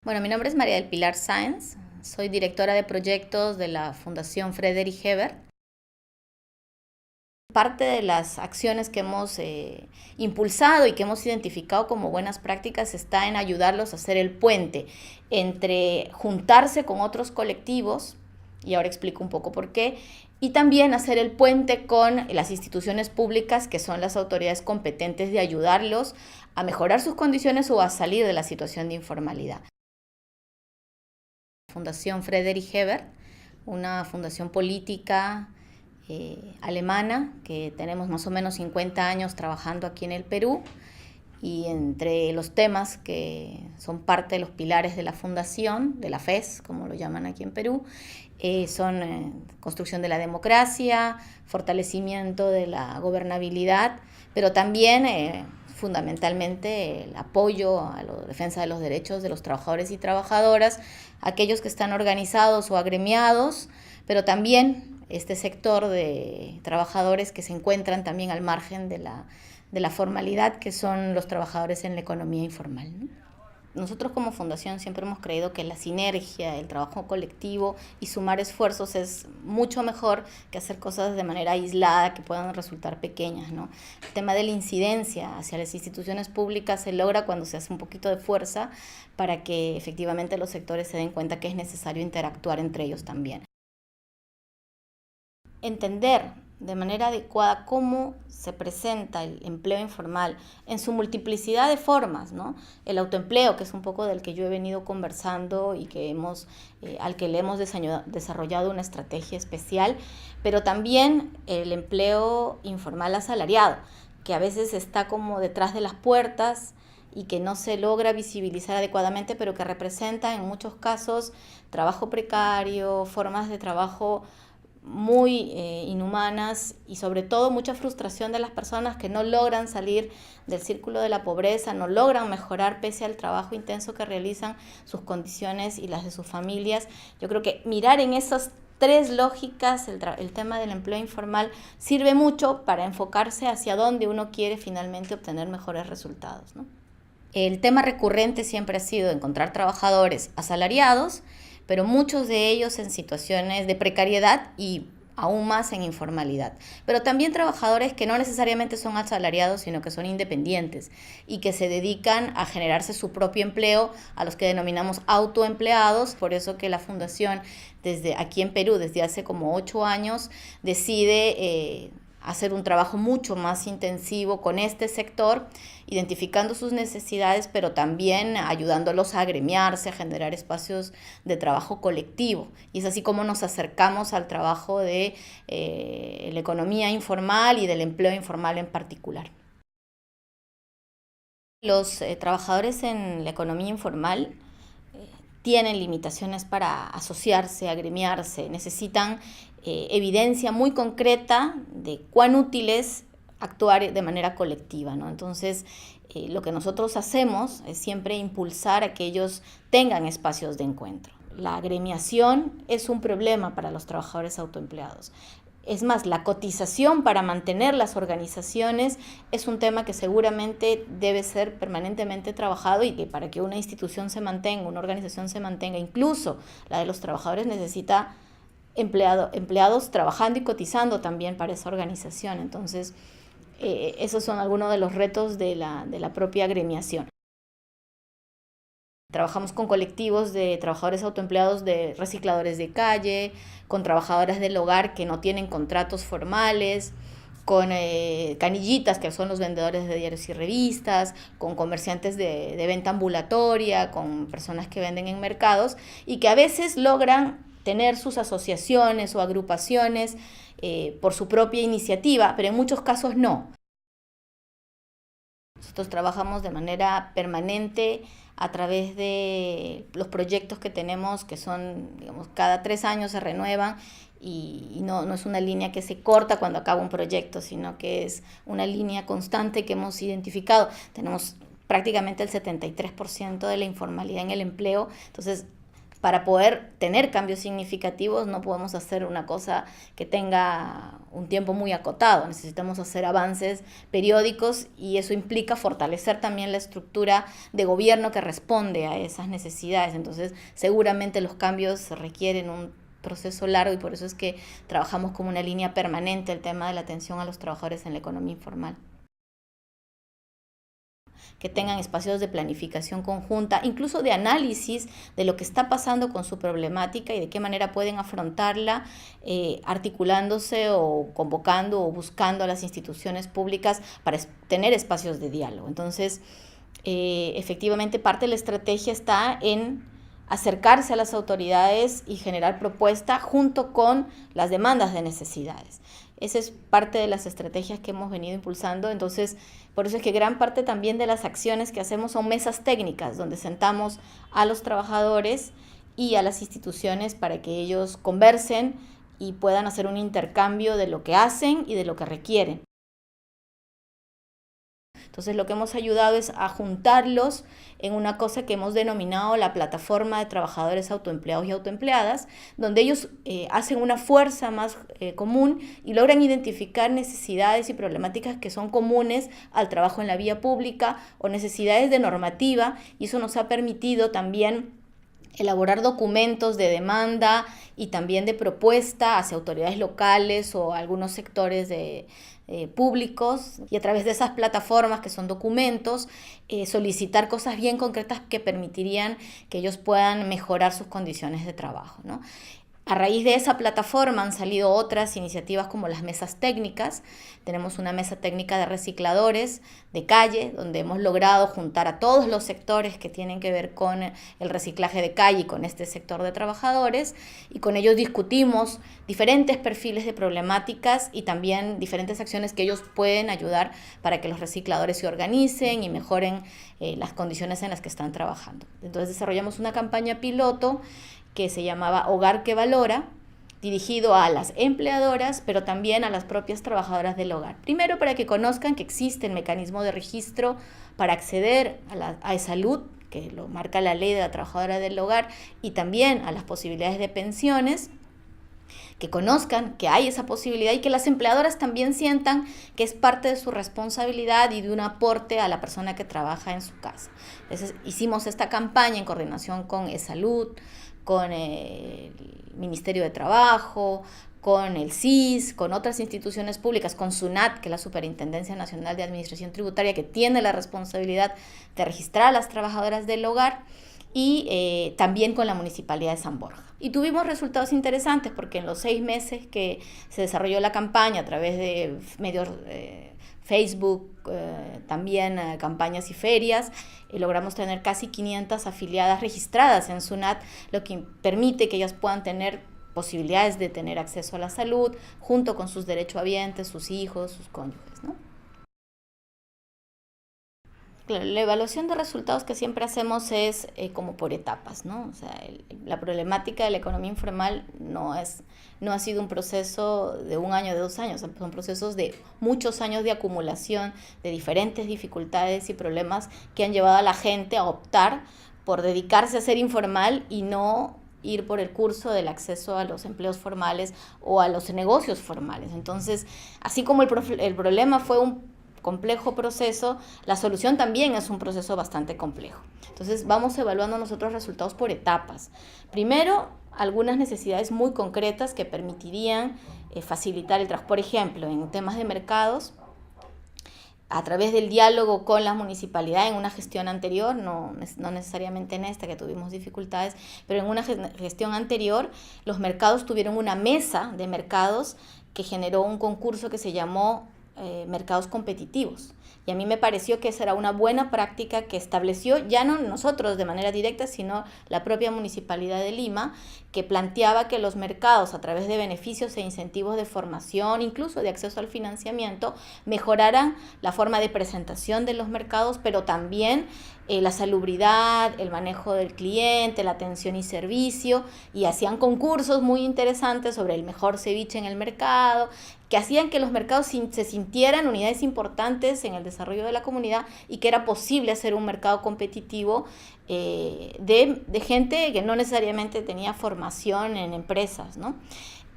Bueno, mi nombre es María del Pilar Sáenz, soy directora de proyectos de la Fundación Friedrich Ebert. Parte de las acciones que hemos impulsado y que hemos identificado como buenas prácticas está en ayudarlos a hacer el puente entre juntarse con otros colectivos, y ahora explico un poco por qué, y también hacer el puente con las instituciones públicas, que son las autoridades competentes de ayudarlos a mejorar sus condiciones o a salir de la situación de informalidad. Fundación Friedrich Ebert, una fundación política alemana que tenemos más o menos 50 años trabajando aquí en el Perú, y entre los temas que son parte de los pilares de la fundación, de la FES, como lo llaman aquí en Perú, son construcción de la democracia, fortalecimiento de la gobernabilidad, pero también fundamentalmente el apoyo a la defensa de los derechos de los trabajadores y trabajadoras, aquellos que están organizados o agremiados, pero también este sector de trabajadores que se encuentran también al margen de la formalidad, que son los trabajadores en la economía informal, ¿no? Nosotros como fundación siempre hemos creído que la sinergia, el trabajo colectivo y sumar esfuerzos es mucho mejor que hacer cosas de manera aislada que puedan resultar pequeñas, ¿no? El tema de la incidencia hacia las instituciones públicas se logra cuando se hace un poquito de fuerza para que efectivamente los sectores se den cuenta que es necesario interactuar entre ellos también. Entender de manera adecuada cómo se presenta el empleo informal en su multiplicidad de formas, ¿no? El autoempleo, que es un poco del que yo he venido conversando y que al que le hemos desarrollado una estrategia especial, pero también el empleo informal asalariado, que a veces está como detrás de las puertas y que no se logra visibilizar adecuadamente, pero que representa en muchos casos trabajo precario, formas de trabajo muy inhumanas y sobre todo mucha frustración de las personas que no logran salir del círculo de la pobreza, no logran mejorar pese al trabajo intenso que realizan, sus condiciones y las de sus familias. Yo creo que mirar en esas tres lógicas el tema del empleo informal sirve mucho para enfocarse hacia dónde uno quiere finalmente obtener mejores resultados, ¿no? El tema recurrente siempre ha sido encontrar trabajadores asalariados, pero muchos de ellos en situaciones de precariedad y aún más en informalidad. Pero también trabajadores que no necesariamente son asalariados, sino que son independientes y que se dedican a generarse su propio empleo, a los que denominamos autoempleados. Por eso que la Fundación, desde aquí en Perú, desde hace como 8 años, decide hacer un trabajo mucho más intensivo con este sector, identificando sus necesidades, pero también ayudándolos a agremiarse, a generar espacios de trabajo colectivo. Y es así como nos acercamos al trabajo de la economía informal y del empleo informal en particular. Los trabajadores en la economía informal tienen limitaciones para asociarse, agremiarse, necesitan evidencia muy concreta de cuán útil es actuar de manera colectiva, ¿no? Entonces, lo que nosotros hacemos es siempre impulsar a que ellos tengan espacios de encuentro. La agremiación es un problema para los trabajadores autoempleados. Es más, la cotización para mantener las organizaciones es un tema que seguramente debe ser permanentemente trabajado, y que para que una institución se mantenga, una organización se mantenga, incluso la de los trabajadores, necesita empleados trabajando y cotizando también para esa organización. Entonces, esos son algunos de los retos de la propia agremiación. Trabajamos con colectivos de trabajadores autoempleados, de recicladores de calle, con trabajadoras del hogar que no tienen contratos formales, con canillitas, que son los vendedores de diarios y revistas, con comerciantes de venta ambulatoria, con personas que venden en mercados y que a veces logran tener sus asociaciones o agrupaciones por su propia iniciativa, pero en muchos casos no. Nosotros trabajamos de manera permanente a través de los proyectos que tenemos, que son, digamos, cada 3 años se renuevan, y no es una línea que se corta cuando acaba un proyecto, sino que es una línea constante que hemos identificado. Tenemos prácticamente el 73% de la informalidad en el empleo, entonces para poder tener cambios significativos no podemos hacer una cosa que tenga un tiempo muy acotado, necesitamos hacer avances periódicos y eso implica fortalecer también la estructura de gobierno que responde a esas necesidades. Entonces, seguramente los cambios requieren un proceso largo y por eso es que trabajamos como una línea permanente el tema de la atención a los trabajadores en la economía informal. Que tengan espacios de planificación conjunta, incluso de análisis de lo que está pasando con su problemática y de qué manera pueden afrontarla, articulándose o convocando o buscando a las instituciones públicas para tener espacios de diálogo. Entonces, efectivamente, parte de la estrategia está en acercarse a las autoridades y generar propuestas junto con las demandas de necesidades. Esa es parte de las estrategias que hemos venido impulsando. Entonces, por eso es que gran parte también de las acciones que hacemos son mesas técnicas, donde sentamos a los trabajadores y a las instituciones para que ellos conversen y puedan hacer un intercambio de lo que hacen y de lo que requieren. Entonces, lo que hemos ayudado es a juntarlos en una cosa que hemos denominado la plataforma de trabajadores autoempleados y autoempleadas, donde ellos hacen una fuerza más común y logran identificar necesidades y problemáticas que son comunes al trabajo en la vía pública o necesidades de normativa, y eso nos ha permitido también elaborar documentos de demanda y también de propuesta hacia autoridades locales o algunos sectores públicos, y a través de esas plataformas que son documentos, solicitar cosas bien concretas que permitirían que ellos puedan mejorar sus condiciones de trabajo, ¿no? A raíz de esa plataforma han salido otras iniciativas como las mesas técnicas. Tenemos una mesa técnica de recicladores de calle, donde hemos logrado juntar a todos los sectores que tienen que ver con el reciclaje de calle y con este sector de trabajadores, y con ellos discutimos diferentes perfiles de problemáticas y también diferentes acciones que ellos pueden ayudar para que los recicladores se organicen y mejoren las condiciones en las que están trabajando. Entonces desarrollamos una campaña piloto que se llamaba Hogar que Valora, dirigido a las empleadoras, pero también a las propias trabajadoras del hogar. Primero, para que conozcan que existe el mecanismo de registro para acceder a salud, que lo marca la ley de la trabajadora del hogar, y también a las posibilidades de pensiones, que conozcan que hay esa posibilidad y que las empleadoras también sientan que es parte de su responsabilidad y de un aporte a la persona que trabaja en su casa. Entonces, hicimos esta campaña en coordinación con eSalud, con el Ministerio de Trabajo, con el CIS, con otras instituciones públicas, con SUNAT, que es la Superintendencia Nacional de Administración Tributaria, que tiene la responsabilidad de registrar a las trabajadoras del hogar, y también con la Municipalidad de San Borja. Y tuvimos resultados interesantes porque en los 6 meses que se desarrolló la campaña a través de medios Facebook, también campañas y ferias, logramos tener casi 500 afiliadas registradas en SUNAT, lo que permite que ellas puedan tener posibilidades de tener acceso a la salud junto con sus derechohabientes, sus hijos, sus cónyuges, ¿no? Claro, la evaluación de resultados que siempre hacemos es como por etapas, ¿no? O sea, la problemática de la economía informal no ha sido un proceso de 1 año, de 2 años, son procesos de muchos años de acumulación de diferentes dificultades y problemas que han llevado a la gente a optar por dedicarse a ser informal y no ir por el curso del acceso a los empleos formales o a los negocios formales. Entonces, así como el problema fue un complejo proceso, la solución también es un proceso bastante complejo. Entonces vamos evaluando nosotros resultados por etapas. Primero, algunas necesidades muy concretas que permitirían facilitar el trabajo. Por ejemplo, en temas de mercados, a través del diálogo con la municipalidad en una gestión anterior, no necesariamente en esta que tuvimos dificultades, pero en una gestión anterior, los mercados tuvieron una mesa de mercados que generó un concurso que se llamó mercados competitivos. Y a mí me pareció que esa era una buena práctica que estableció ya no nosotros de manera directa, sino la propia Municipalidad de Lima, que planteaba que los mercados, a través de beneficios e incentivos de formación, incluso de acceso al financiamiento, mejoraran la forma de presentación de los mercados, pero también la salubridad, el manejo del cliente, la atención y servicio, y hacían concursos muy interesantes sobre el mejor ceviche en el mercado, que hacían que los mercados se sintieran unidades importantes en el desarrollo de la comunidad y que era posible hacer un mercado competitivo de gente que no necesariamente tenía formación en empresas, ¿no?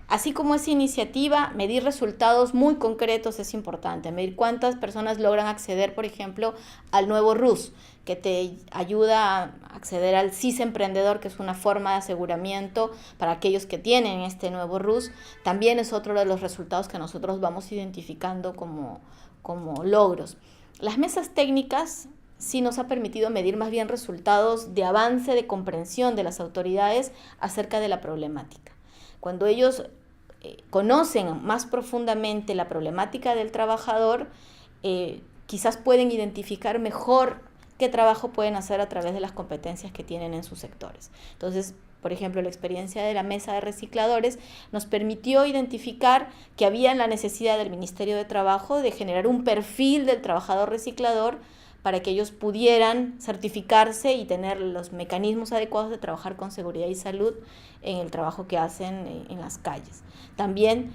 Así como esa iniciativa, medir resultados muy concretos es importante, medir cuántas personas logran acceder, por ejemplo, al nuevo RUS, que te ayuda a acceder al CIS Emprendedor, que es una forma de aseguramiento para aquellos que tienen este nuevo RUS. También es otro de los resultados que nosotros vamos identificando como logros. Las mesas técnicas sí nos ha permitido medir más bien resultados de avance, de comprensión de las autoridades acerca de la problemática. Cuando ellos conocen más profundamente la problemática del trabajador, quizás pueden identificar mejor qué trabajo pueden hacer a través de las competencias que tienen en sus sectores. Entonces, por ejemplo, la experiencia de la mesa de recicladores nos permitió identificar que había la necesidad del Ministerio de Trabajo de generar un perfil del trabajador reciclador para que ellos pudieran certificarse y tener los mecanismos adecuados de trabajar con seguridad y salud en el trabajo que hacen en las calles. También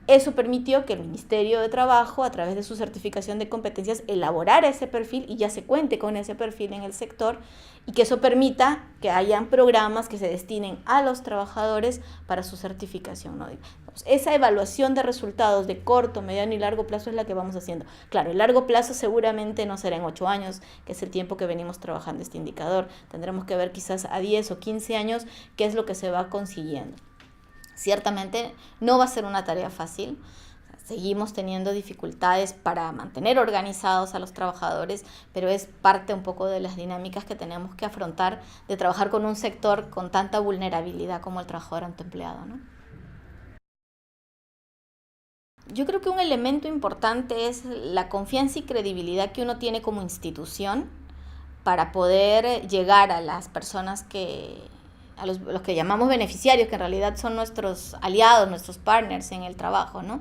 eso permitió que el Ministerio de Trabajo, a través de su certificación de competencias, elaborara ese perfil y ya se cuente con ese perfil en el sector, y que eso permita que hayan programas que se destinen a los trabajadores para su certificación, ¿no? Esa evaluación de resultados de corto, mediano y largo plazo es la que vamos haciendo. Claro, el largo plazo seguramente no será en 8 años, que es el tiempo que venimos trabajando este indicador. Tendremos que ver quizás a 10 o 15 años qué es lo que se va consiguiendo. Ciertamente no va a ser una tarea fácil. Seguimos teniendo dificultades para mantener organizados a los trabajadores, pero es parte un poco de las dinámicas que tenemos que afrontar de trabajar con un sector con tanta vulnerabilidad como el trabajador autoempleado, ¿no? Yo creo que un elemento importante es la confianza y credibilidad que uno tiene como institución para poder llegar a las personas a los que llamamos beneficiarios, que en realidad son nuestros aliados, nuestros partners en el trabajo, ¿no?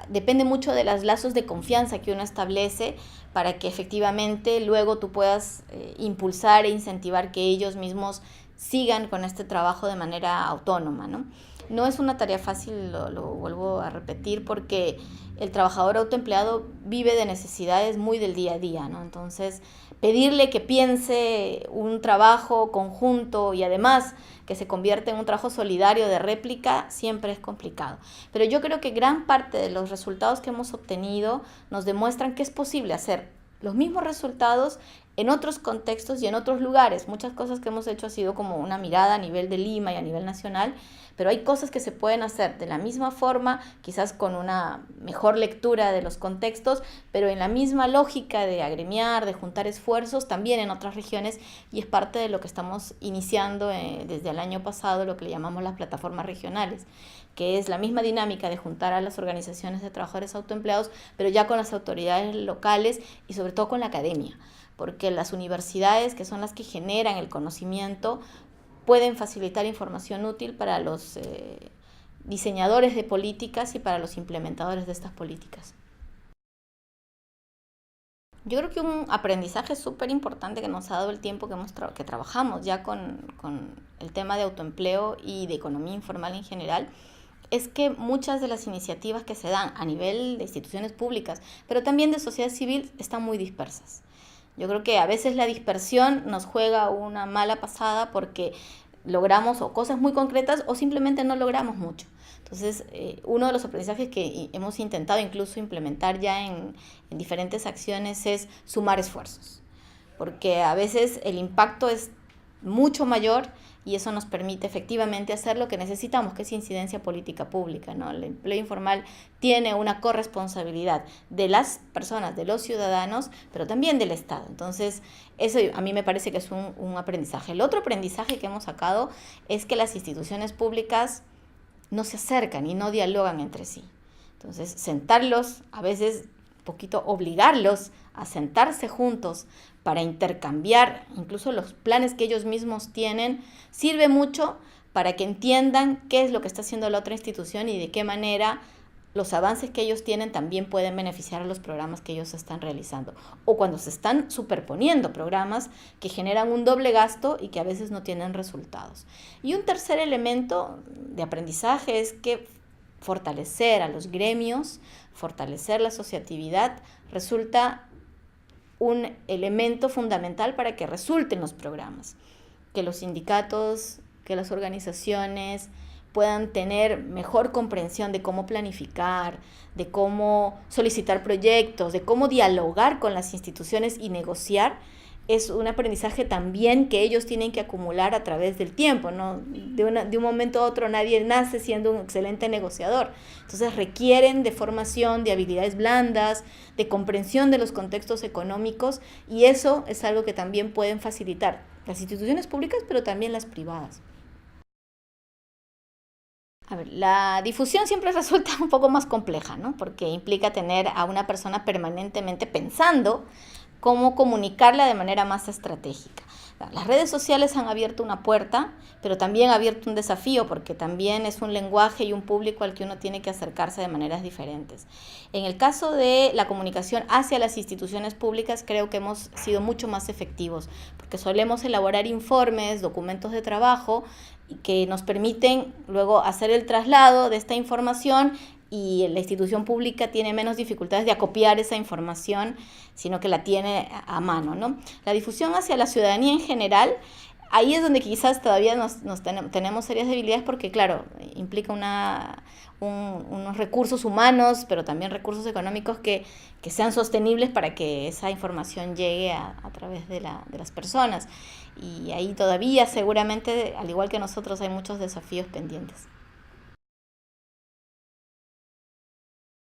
Depende mucho de los lazos de confianza que uno establece para que efectivamente luego tú puedas impulsar e incentivar que ellos mismos sigan con este trabajo de manera autónoma, ¿no? No es una tarea fácil, lo vuelvo a repetir, porque el trabajador autoempleado vive de necesidades muy del día a día, ¿no? Entonces, pedirle que piense un trabajo conjunto y además que se convierta en un trabajo solidario de réplica siempre es complicado. Pero yo creo que gran parte de los resultados que hemos obtenido nos demuestran que es posible hacer los mismos resultados en otros contextos y en otros lugares. Muchas cosas que hemos hecho ha sido como una mirada a nivel de Lima y a nivel nacional, pero hay cosas que se pueden hacer de la misma forma, quizás con una mejor lectura de los contextos, pero en la misma lógica de agremiar, de juntar esfuerzos también en otras regiones, y es parte de lo que estamos iniciando desde el año pasado, lo que le llamamos las plataformas regionales, que es la misma dinámica de juntar a las organizaciones de trabajadores autoempleados, pero ya con las autoridades locales y sobre todo con la academia, porque las universidades, que son las que generan el conocimiento, pueden facilitar información útil para los diseñadores de políticas y para los implementadores de estas políticas. Yo creo que un aprendizaje súper importante que nos ha dado el tiempo que trabajamos ya con el tema de autoempleo y de economía informal en general, es que muchas de las iniciativas que se dan a nivel de instituciones públicas, pero también de sociedad civil, están muy dispersas. Yo creo que a veces la dispersión nos juega una mala pasada porque logramos o cosas muy concretas o simplemente no logramos mucho. Entonces, uno de los aprendizajes que hemos intentado incluso implementar ya en diferentes acciones es sumar esfuerzos, porque a veces el impacto es mucho mayor y eso nos permite efectivamente hacer lo que necesitamos, que es incidencia política pública, ¿no? El empleo informal tiene una corresponsabilidad de las personas, de los ciudadanos, pero también del Estado. Entonces, eso a mí me parece que es un aprendizaje. El otro aprendizaje que hemos sacado es que las instituciones públicas no se acercan y no dialogan entre sí. Entonces, sentarlos, a veces un poquito obligarlos a sentarse juntos para intercambiar incluso los planes que ellos mismos tienen, sirve mucho para que entiendan qué es lo que está haciendo la otra institución y de qué manera los avances que ellos tienen también pueden beneficiar a los programas que ellos están realizando. O cuando se están superponiendo programas que generan un doble gasto y que a veces no tienen resultados. Y un tercer elemento de aprendizaje es que fortalecer a los gremios, fortalecer la asociatividad, resulta un elemento fundamental para que resulten los programas, que los sindicatos, que las organizaciones puedan tener mejor comprensión de cómo planificar, de cómo solicitar proyectos, de cómo dialogar con las instituciones y negociar. Es un aprendizaje también que ellos tienen que acumular a través del tiempo, ¿no? De un momento a otro nadie nace siendo un excelente negociador. Entonces requieren de formación, de habilidades blandas, de comprensión de los contextos económicos, y eso es algo que también pueden facilitar las instituciones públicas, pero también las privadas. A ver, la difusión siempre resulta un poco más compleja, ¿no? Porque implica tener a una persona permanentemente pensando cómo comunicarla de manera más estratégica. Las redes sociales han abierto una puerta, pero también ha abierto un desafío, porque también es un lenguaje y un público al que uno tiene que acercarse de maneras diferentes. En el caso de la comunicación hacia las instituciones públicas, creo que hemos sido mucho más efectivos, porque solemos elaborar informes, documentos de trabajo, que nos permiten luego hacer el traslado de esta información, y la institución pública tiene menos dificultades de acopiar esa información, sino que la tiene a mano, ¿no? La difusión hacia la ciudadanía en general, ahí es donde quizás todavía tenemos serias debilidades, porque claro, implica unos recursos humanos, pero también recursos económicos que sean sostenibles para que esa información llegue a través de las personas. Y ahí todavía seguramente, al igual que nosotros, hay muchos desafíos pendientes.